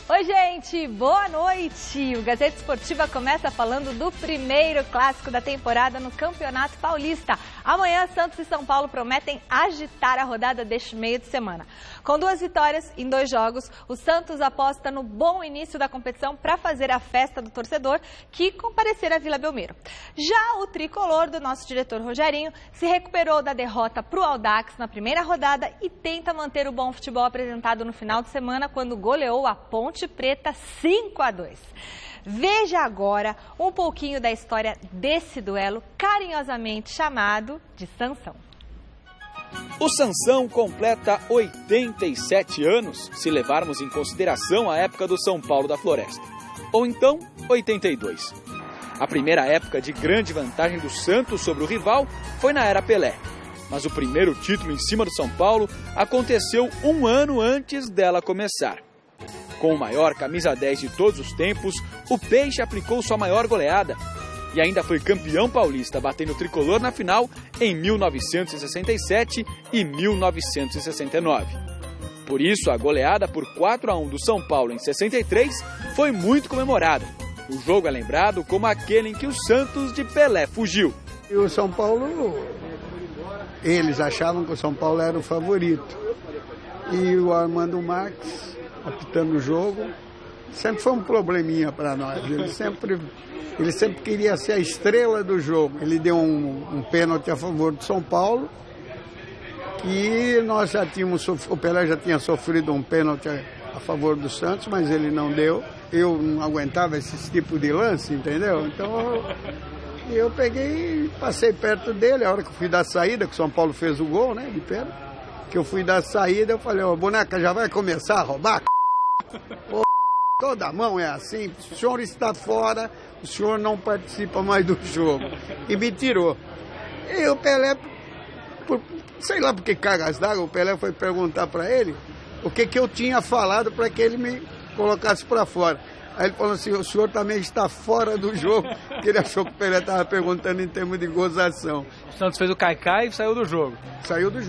Oi, gente, boa noite! O Gazeta Esportiva começa falando do primeiro clássico da temporada no Campeonato Paulista. Amanhã, Santos e São Paulo prometem agitar a rodada deste meio de semana. Com 2 vitórias em 2 jogos, o Santos aposta no bom início da competição para fazer a festa do torcedor que comparecer à Vila Belmiro. Já o tricolor do nosso diretor Rogerinho se recuperou da derrota para o Audax na primeira rodada e tenta manter o bom futebol apresentado no final de semana quando goleou a Ponte Preta 5-2. Veja agora um pouquinho da história desse duelo carinhosamente chamado de Sansão. O Sansão completa 87 anos, se levarmos em consideração a época do São Paulo da Floresta. Ou então, 82. A primeira época de grande vantagem do Santos sobre o rival foi na era Pelé. Mas o primeiro título em cima do São Paulo aconteceu 1 ano antes dela começar. Com o maior camisa 10 de todos os tempos, o Peixe aplicou sua maior goleada e ainda foi campeão paulista, batendo o tricolor na final em 1967 e 1969. Por isso, a goleada por 4-1 do São Paulo em 63 foi muito comemorada. O jogo é lembrado como aquele em que o Santos de Pelé fugiu. E o São Paulo, eles achavam que o São Paulo era o favorito. E o Armando Marques, apitando o jogo, sempre foi um probleminha para nós. Ele sempre queria ser a estrela do jogo. Ele deu um pênalti a favor do São Paulo e nós o Pelé já tinha sofrido um pênalti a favor do Santos, mas ele não deu. Eu não aguentava esse tipo de lance, entendeu? Então eu peguei e passei perto dele. A hora que eu fui dar saída, que o São Paulo fez o gol, né, de pênalti, que eu fui dar saída, eu falei, boneca, já vai começar a roubar? Pô, toda mão é assim, o senhor está fora, o senhor não participa mais do jogo. E me tirou. E o Pelé, sei lá por que cargas d'água, o Pelé foi perguntar para ele o que eu tinha falado para que ele me colocasse para fora. Aí ele falou assim, o senhor também está fora do jogo, porque ele achou que o Pelé estava perguntando em termos de gozação. O Santos fez o caicai e saiu do jogo. Saiu do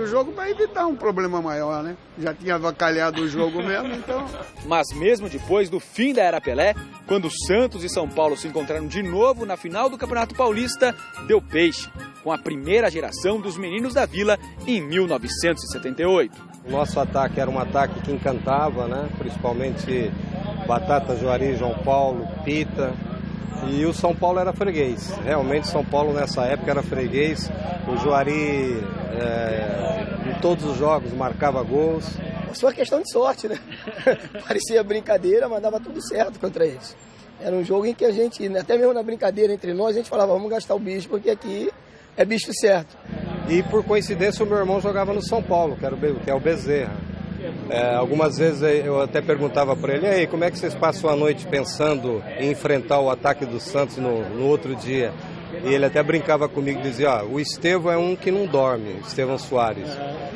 jogo para evitar um problema maior, né? Já tinha avacalhado o jogo mesmo, então... Mas mesmo depois do fim da era Pelé, quando Santos e São Paulo se encontraram de novo na final do Campeonato Paulista, deu Peixe, com a primeira geração dos meninos da Vila em 1978. O nosso ataque era um ataque que encantava, né? Principalmente Batata, Juari, João Paulo, Pita. E o São Paulo era freguês. Realmente São Paulo nessa época era freguês. O Juari em todos os jogos marcava gols. Foi uma questão de sorte, né? Parecia brincadeira, mas dava tudo certo contra eles. Era um jogo em que a gente, até mesmo na brincadeira entre nós, a gente falava, vamos gastar o bicho, porque aqui é bicho certo. E por coincidência o meu irmão jogava no São Paulo, que é o Bezerra. Algumas vezes eu até perguntava para ele, e aí, como é que vocês passam a noite pensando em enfrentar o ataque do Santos no outro dia? E ele até brincava comigo e dizia, o Estevão é um que não dorme, Estevão Soares.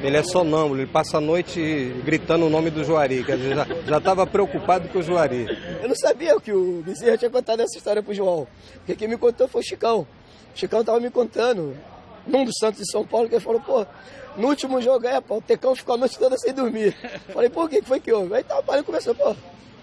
Ele é sonâmbulo, ele passa a noite gritando o nome do Juari, quer dizer, já estava preocupado com o Juari. Eu não sabia que o Bezerra tinha contado essa história pro João, porque quem me contou foi o Chicão. O Chicão estava me contando, num dos Santos de São Paulo, que ele falou, pô, no último jogo, o Tecão ficou a noite toda sem dormir. Falei, pô, o que foi que houve? Aí ele começou, pô,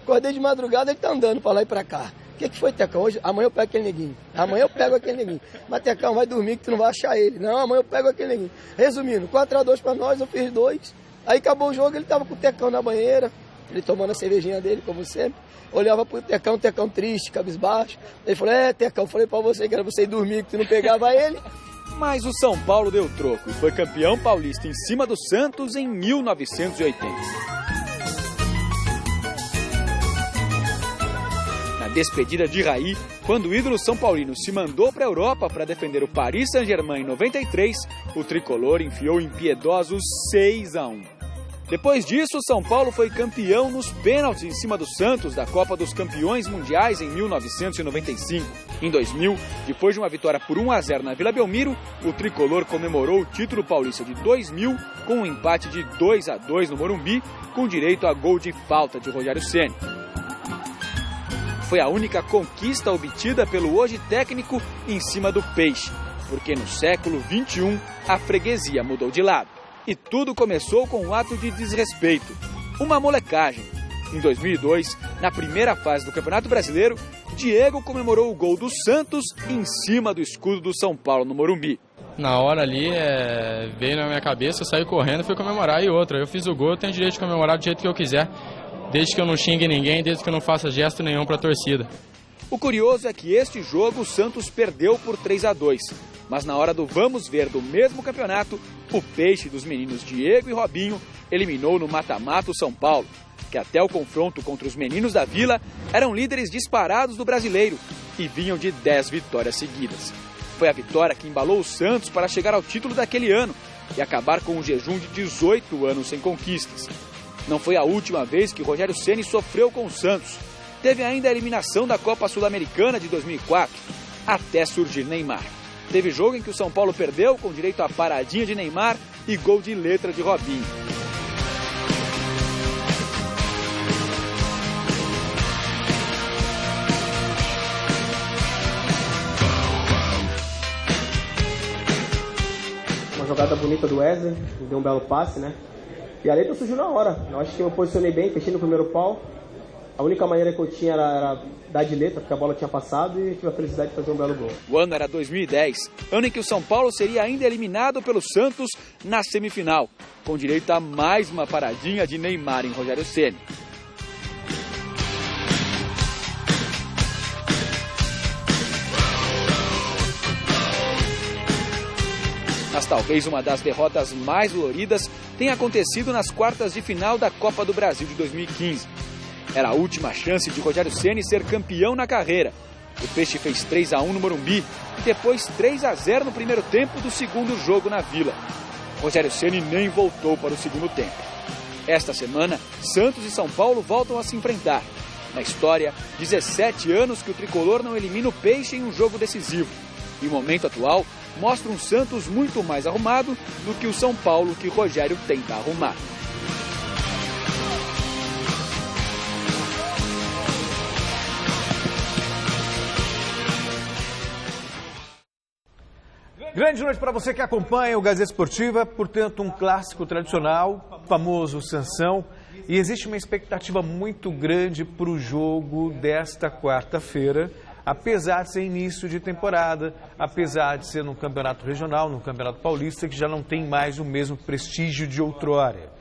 acordei de madrugada, ele tá andando pra lá e pra cá. O que foi, Tecão? Hoje, amanhã eu pego aquele neguinho. Amanhã eu pego aquele neguinho. Mas, Tecão, vai dormir que tu não vai achar ele. Não, amanhã eu pego aquele neguinho. Resumindo, 4-2 pra nós, eu fiz 2. Aí acabou o jogo, ele tava com o Tecão na banheira, ele tomando a cervejinha dele, como sempre. Olhava pro Tecão, Tecão triste, cabisbaixo. Ele falou, Tecão, falei pra você que era você ir dormir, que tu não pegava ele. Mas o São Paulo deu troco e foi campeão paulista em cima do Santos em 1980. Na despedida de Raí, quando o ídolo São Paulino se mandou para a Europa para defender o Paris Saint-Germain em 93, o tricolor enfiou impiedosos 6-1. Depois disso, o São Paulo foi campeão nos pênaltis em cima do Santos da Copa dos Campeões Mundiais em 1995. Em 2000, depois de uma vitória por 1-0 na Vila Belmiro, o tricolor comemorou o título paulista de 2000 com um empate de 2-2 no Morumbi, com direito a gol de falta de Rogério Ceni. Foi a única conquista obtida pelo hoje técnico em cima do Peixe, porque no século XXI a freguesia mudou de lado. E tudo começou com um ato de desrespeito, uma molecagem. Em 2002, na primeira fase do Campeonato Brasileiro, Diego comemorou o gol do Santos em cima do escudo do São Paulo no Morumbi. Na hora ali, veio na minha cabeça, eu saí correndo e fui comemorar. E outra, eu fiz o gol, eu tenho direito de comemorar do jeito que eu quiser, desde que eu não xingue ninguém, desde que eu não faça gesto nenhum para a torcida. O curioso é que este jogo o Santos perdeu por 3-2. Mas na hora do vamos ver do mesmo campeonato, o peixe dos meninos Diego e Robinho eliminou no mata-mata o São Paulo, que até o confronto contra os meninos da Vila eram líderes disparados do brasileiro e vinham de 10 vitórias seguidas. Foi a vitória que embalou o Santos para chegar ao título daquele ano e acabar com um jejum de 18 anos sem conquistas. Não foi a última vez que Rogério Ceni sofreu com o Santos. Teve ainda a eliminação da Copa Sul-Americana de 2004, até surgir Neymar. Teve jogo em que o São Paulo perdeu com direito a paradinha de Neymar e gol de letra de Robinho. Uma jogada bonita do Wesley, deu um belo passe, né? E a letra surgiu na hora. Eu acho que eu posicionei bem, fechei no primeiro pau. A única maneira que eu tinha era dar de letra, porque a bola tinha passado e tive a felicidade de fazer um belo gol. O ano era 2010, ano em que o São Paulo seria ainda eliminado pelo Santos na semifinal, com direito a mais uma paradinha de Neymar em Rogério Ceni. Mas talvez uma das derrotas mais doloridas tenha acontecido nas quartas de final da Copa do Brasil de 2015. Era a última chance de Rogério Ceni ser campeão na carreira. O Peixe fez 3-1 no Morumbi e depois 3-0 no primeiro tempo do segundo jogo na Vila. Rogério Ceni nem voltou para o segundo tempo. Esta semana, Santos e São Paulo voltam a se enfrentar. Na história, 17 anos que o tricolor não elimina o Peixe em um jogo decisivo. E o momento atual mostra um Santos muito mais arrumado do que o São Paulo que Rogério tenta arrumar. Grande noite para você que acompanha o Gazeta Esportiva, portanto um clássico tradicional, famoso Sansão, e existe uma expectativa muito grande para o jogo desta quarta-feira, apesar de ser início de temporada, apesar de ser num campeonato regional, num campeonato paulista, que já não tem mais o mesmo prestígio de outrora.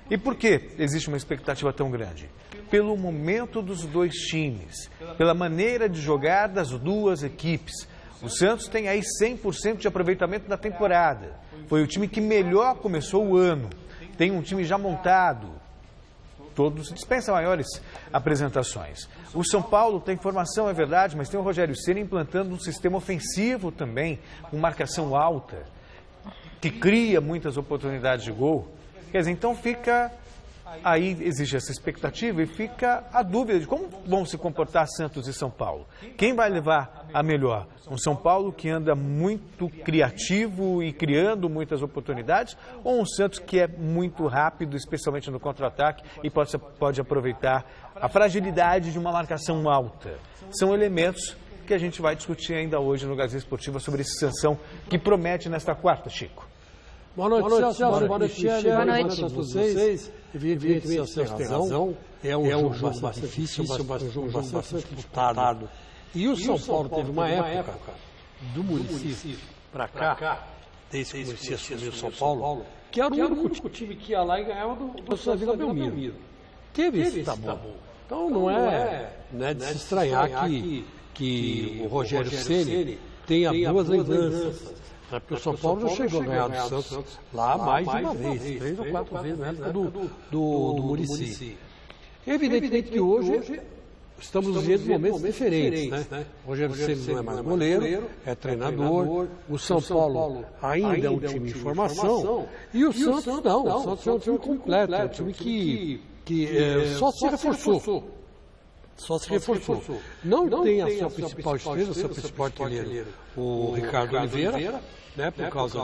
E por que existe uma expectativa tão grande? Pelo momento dos dois times, pela maneira de jogar das duas equipes. O Santos tem aí 100% de aproveitamento da temporada. Foi o time que melhor começou o ano. Tem um time já montado. Todos dispensam maiores apresentações. O São Paulo tem formação, é verdade, mas tem o Rogério Ceni implantando um sistema ofensivo também, com marcação alta, que cria muitas oportunidades de gol. Quer dizer, então fica... Aí existe essa expectativa e fica a dúvida de como vão se comportar Santos e São Paulo. Quem vai levar a melhor? Um São Paulo que anda muito criativo e criando muitas oportunidades, ou um Santos que é muito rápido, especialmente no contra-ataque, e pode aproveitar a fragilidade de uma marcação alta? São elementos que a gente vai discutir ainda hoje no Gazeta Esportiva sobre esse Sansão que promete nesta quarta, Chico. Boa noite, Celso. Boa noite, Michele. Boa noite a todos vocês. Evidentemente, o Celso tem razão. É um jogo bastante difícil, um jogo bastante disputado. E o São Paulo teve uma época do Muricy para cá, desde que o Muricy assumiu o São Paulo, que era o único time que ia lá e ganhava do Vila Belmiro. Teve esse tabu. Então não é de se estranhar que o Rogério Ceni tenha boas lembranças. Porque o São Paulo já chegou a ganhar do Santos lá mais de uma vez, 3 ou 4 vezes na época do Muricy. Evidentemente que hoje estamos vivendo momentos diferentes, né? O Rogério Ceni não é mais goleiro, é treinador. O São Paulo ainda é um time em formação. E o Santos não, o Santos é um time completo, é um time que só se reforçou. Não tem a sua principal estrela, o seu principal artilheiro, o Ricardo Oliveira, né, por causa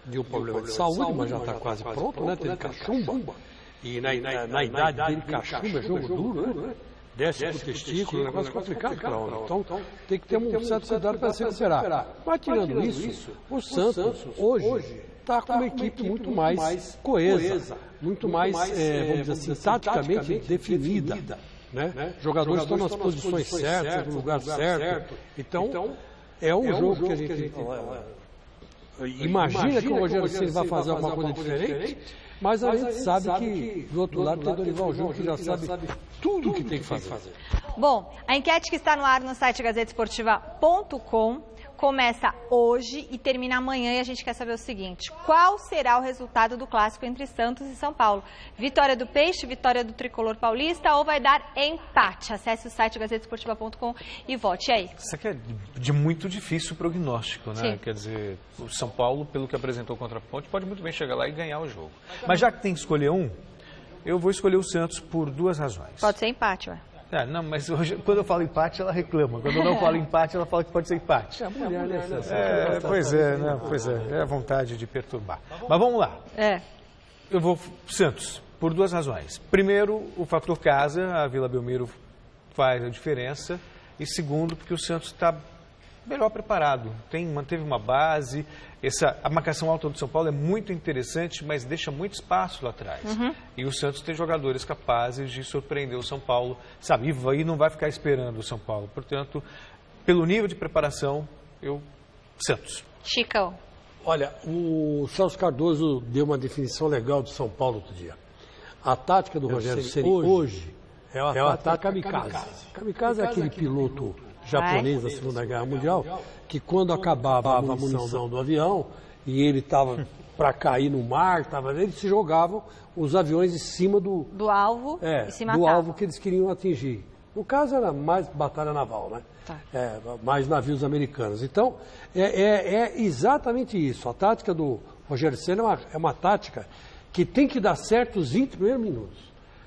de um problema de saúde, mas já está quase pronto, né? Teve cachumba. E na idade dele, cachumba é jogo duro, né? Desce pro testículo, é um negócio complicado para homem. Então tem que ter um certo cuidado para se recuperar. Mas tirando isso, o Santos hoje está com uma equipe muito mais coesa, muito mais, vamos dizer assim, taticamente definida. Né? Jogadores estão nas posições certas, no lugar certo. Então, é um jogo que a gente imagina que o Rogério Ceni vai fazer alguma coisa diferente, mas a gente sabe que do outro lado tem o Dorival Júnior, que já sabe tudo o que tem que fazer. Bom, a enquete que está no ar no site gazetesportiva.com começa hoje e termina amanhã, e a gente quer saber o seguinte: qual será o resultado do clássico entre Santos e São Paulo? Vitória do Peixe, vitória do Tricolor Paulista, ou vai dar empate? Acesse o site gazetesportiva.com e vote. E aí? Isso aqui é de muito difícil prognóstico, né? Sim. Quer dizer, o São Paulo, pelo que apresentou contra a Ponte, pode muito bem chegar lá e ganhar o jogo. Mas já que tem que escolher um, eu vou escolher o Santos por 2 razões. Pode ser empate, ué. Não, mas hoje, quando eu falo empate, ela reclama. Quando eu não falo empate, ela fala que pode ser empate. Pois é a vontade de perturbar. Mas vamos lá. Eu vou Santos, por 2 razões. Primeiro, o fator casa, a Vila Belmiro faz a diferença. E segundo, porque o Santos está melhor preparado. Manteve uma base. A marcação alta do São Paulo é muito interessante, mas deixa muito espaço lá atrás. E o Santos tem jogadores capazes de surpreender o São Paulo, sabe? E não vai ficar esperando o São Paulo. Portanto, pelo nível de preparação, Santos. Chicão. Olha, o Celso Cardoso deu uma definição legal do São Paulo outro dia. A tática do Rogério Ceni hoje é o ataque kamikaze. Kamikaze é aquele piloto japonês da Segunda Guerra Mundial, que quando acabava a munição do avião e ele estava para cair no mar, eles se jogavam os aviões em cima do alvo e se matavam. Do alvo que eles queriam atingir. No caso era mais batalha naval, né? Mais navios americanos. Então, é exatamente isso. A tática do Rogério Ceni é uma tática que tem que dar certo os 20 primeiros minutos.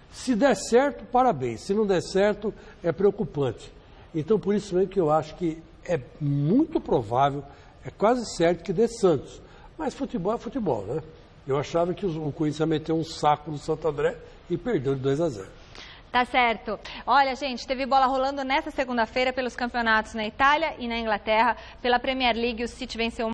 Se der certo, parabéns. Se não der certo, é preocupante. Então, por isso mesmo que eu acho que é muito provável, é quase certo que dê Santos. Mas futebol é futebol, né? Eu achava que o Corinthians ia meter um saco no Santo André e perdeu de 2-0. Tá certo. Olha, gente, teve bola rolando nesta segunda-feira pelos campeonatos na Itália e na Inglaterra. Pela Premier League, o City venceu